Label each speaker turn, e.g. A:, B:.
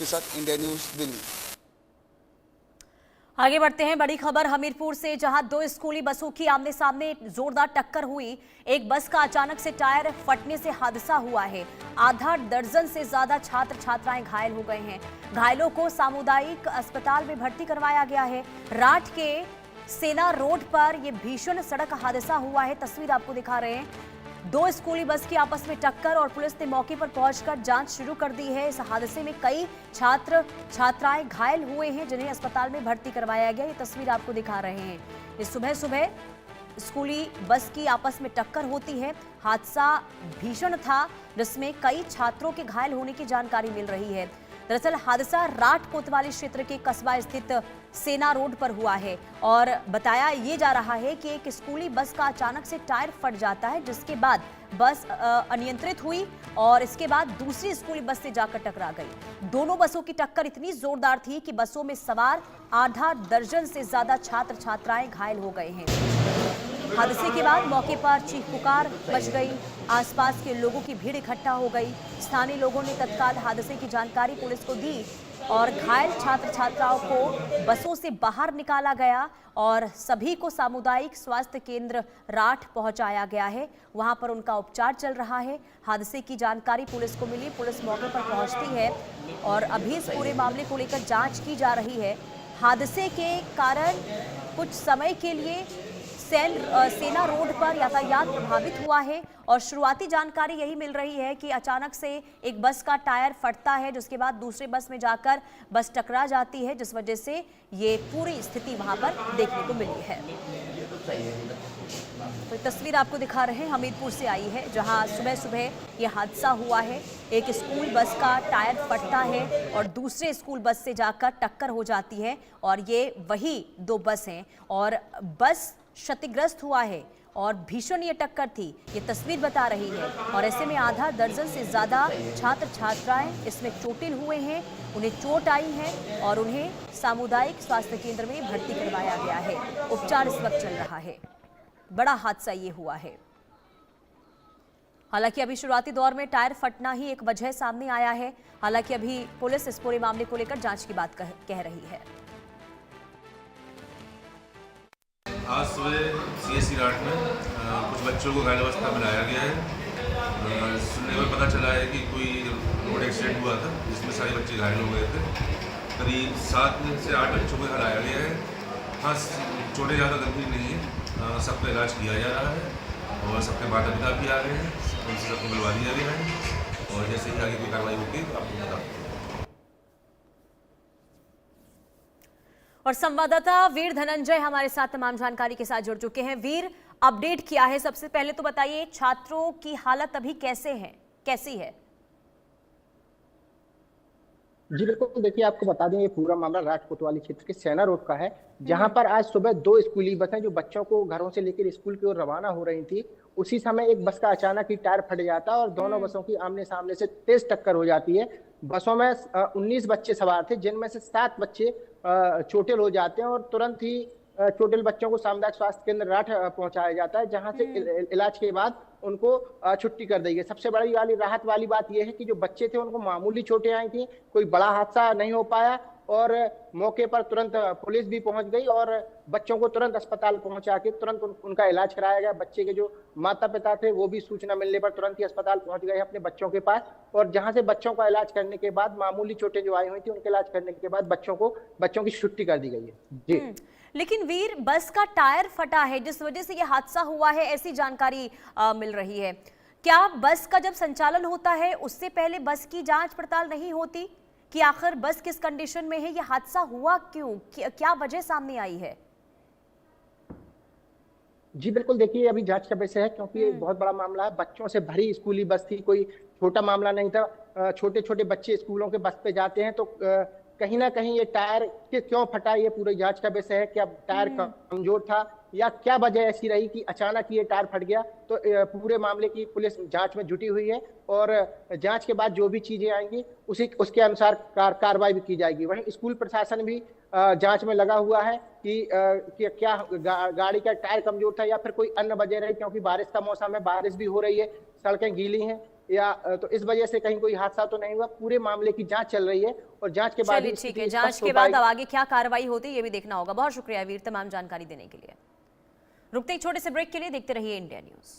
A: के साथ India news Delhi.
B: आगे बढ़ते हैं। बड़ी खबर हमीरपुर से, जहां दो स्कूली बसों की आमने सामने जोरदार टक्कर हुई। एक बस का अचानक से टायर फटने से हादसा हुआ है। आधा दर्जन से ज्यादा छात्र छात्राएं घायल हो गए हैं। घायलों को सामुदायिक अस्पताल में भर्ती करवाया गया है। राठ के सेना रोड पर यह भीषण सड़क हादसा हुआ है। तस्वीर आपको दिखा रहे हैं। दो स्कूली बस की आपस में टक्कर और पुलिस ने मौके पर पहुंचकर जांच शुरू कर दी है। इस हादसे में कई छात्र छात्राएं घायल हुए हैं, जिन्हें अस्पताल में भर्ती करवाया गया। ये तस्वीर आपको दिखा रहे हैं। ये सुबह सुबह स्कूली बस की आपस में टक्कर होती है। हादसा भीषण था, जिसमें कई छात्रों के घायल होने की जानकारी मिल रही है। दरअसल हादसा राठ कोतवाली क्षेत्र के कस्बा स्थित सेना रोड पर हुआ है और बताया ये जा रहा है कि एक स्कूली बस का अचानक से टायर फट जाता है, जिसके बाद बस अनियंत्रित हुई और इसके बाद दूसरी स्कूली बस से जाकर टकरा गई। दोनों बसों की टक्कर इतनी जोरदार थी कि बसों में सवार आधा दर्जन से ज्यादा छात्र छात्राएं घायल हो गए हैं। हादसे के बाद मौके पर चीख पुकार मच गई। आसपास के लोगों की भीड़ इकट्ठा हो गई। स्थानीय लोगों ने तत्काल हादसे की जानकारी पुलिस को दी और घायल छात्र छात्राओं को बसों से बाहर निकाला गया और सभी को सामुदायिक स्वास्थ्य केंद्र राठ पहुंचाया गया है। वहां पर उनका उपचार चल रहा है। हादसे की जानकारी पुलिस को मिली। पुलिस मौके पर पहुंचती है और अभी इस पूरे मामले को लेकर जांच की जा रही है। हादसे के कारण कुछ समय के लिए सेना रोड पर यातायात प्रभावित हुआ है और शुरुआती जानकारी यही मिल रही है कि अचानक से एक बस का टायर फटता है, जिसके बाद दूसरे बस में जाकर बस टकरा जाती है, जिस वजह से ये पूरी स्थिति वहां पर देखने को मिली है। तो तस्वीर आपको दिखा रहे हैं, हमीरपुर से आई है, जहां सुबह सुबह ये हादसा हुआ है। एक स्कूल बस का टायर फटता है और दूसरे स्कूल बस से जाकर टक्कर हो जाती है और ये वही दो बस हैं और बस क्षतिग्रस्त हुआ है और भीषण ये टक्कर थी, ये तस्वीर बता रही है। और ऐसे में आधा दर्जन से ज्यादा छात्र छात्राएं इसमें चोटिल हुए हैं, उन्हें चोट आई है और उन्हें सामुदायिक स्वास्थ्य केंद्र में भर्ती करवाया गया है। उपचार इस वक्त चल रहा है। बड़ा हादसा ये हुआ है। हालांकि अभी शुरुआती दौर में टायर फटना ही एक वजह सामने आया है। हालांकि अभी पुलिस इस पूरे मामले को लेकर जांच की बात कह रही है।
C: आज सुबह CSC राठ में कुछ बच्चों को घायल अवस्था में लाया गया है। सुनने में पता चला है कि कोई रोड एक्सीडेंट हुआ था जिसमें सारे बच्चे घायल हो गए थे। करीब 7 से 8 बच्चों को लाया गया है। हाँ, चोटें ज़्यादा गंभीर नहीं है। सबका इलाज किया जा रहा है और सबके माता पिता भी आ गए हैं, उनसे सबको मिलवा दिया गया है और जैसे ही आगे कोई कार्रवाई होगी तो आपको बता देंगे।
B: और संवाददाता वीर धनंजय हमारे साथ तमाम जानकारी के साथ जुड़ चुके हैं। वीर, अपडेट किया है। सबसे पहले तो बताइए, छात्रों की हालत अभी कैसी है?
D: जी बिल्कुल, देखिए आपको बता दें, ये पूरा मामला राठ कोतवाली क्षेत्र के सेना रोड का है, जहां पर आज सुबह दो स्कूली बसें जो बच्चों को घरों से लेकर स्कूल की ओर रवाना हो रही थी, उसी समय एक बस का अचानक ही टायर फट जाता है और दोनों बसों की आमने सामने से तेज टक्कर हो जाती है। बसों में 19 बच्चे सवार थे, जिनमें से 7 बच्चे चोटिल हो जाते हैं और तुरंत ही चोटिल बच्चों को सामुदायिक स्वास्थ्य केंद्र राठ पहुंचाया जाता है, जहां से इलाज के बाद उनको छुट्टी कर दी गई। सबसे बड़ी वाली राहत वाली बात यह है कि जो बच्चे थे उनको मामूली चोटें आई थी, कोई बड़ा हादसा नहीं हो पाया और मौके पर तुरंत पुलिस भी पहुंच गई और बच्चों को तुरंत अस्पताल पहुंचा के तुरंत उनका इलाज कराया गया। बच्चे के जो माता पिता थे वो भी सूचना मिलने पर तुरंत ही अस्पताल पहुंच गए अपने बच्चों के पास और जहां से बच्चों का इलाज करने के बाद मामूली चोटें जो आई हुई थी उनके इलाज करने के बाद बच्चों की छुट्टी कर दी गई है। जी
B: लेकिन वीर, बस का टायर फटा है जिस वजह से यह हादसा हुआ है, ऐसी जानकारी मिल रही है। क्या बस का जब संचालन होता है उससे पहले बस की जांच पड़ताल नहीं होती कि आखिर बस किस कंडीशन में है, यह हादसा हुआ क्यों, क्या वजह सामने आई है?
D: जी बिल्कुल, देखिए अभी जांच का विषय है क्योंकि एक बहुत बड़ा मामला है। बच्चों से भरी स्कूली बस थी, कोई छोटा मामला नहीं था। छोटे छोटे बच्चे स्कूलों के बस पे जाते हैं तो कहीं ना कहीं ये टायर क्यों फटा, ये पूरी जांच का विषय है। क्या टायर कमजोर था या क्या वजह ऐसी रही कि अचानक ये टायर फट गया, तो पूरे मामले की पुलिस जांच में जुटी हुई है और जांच के बाद जो भी चीजें आएंगी उसके अनुसार कार्रवाई भी की जाएगी। वहीं स्कूल प्रशासन भी जांच में लगा हुआ है कि क्या गाड़ी का टायर कमजोर था या फिर कोई अन्य वजह रही, क्योंकि बारिश का मौसम है, बारिश भी हो रही है, सड़कें गीली हैं, या तो इस वजह से कहीं कोई हादसा तो नहीं हुआ। पूरे मामले की जांच चल रही है और जांच के बाद
B: चलिए
D: ही
B: ठीक है,
D: स्थिति
B: जांच
D: स्पष्ट
B: के
D: हो
B: बाद
D: पाएगी।
B: अब आगे क्या कार्रवाई होती है ये भी देखना होगा। बहुत शुक्रिया वीर तमाम जानकारी देने के लिए। रुकते एक छोटे से ब्रेक के लिए, देखते रहिए इंडिया न्यूज।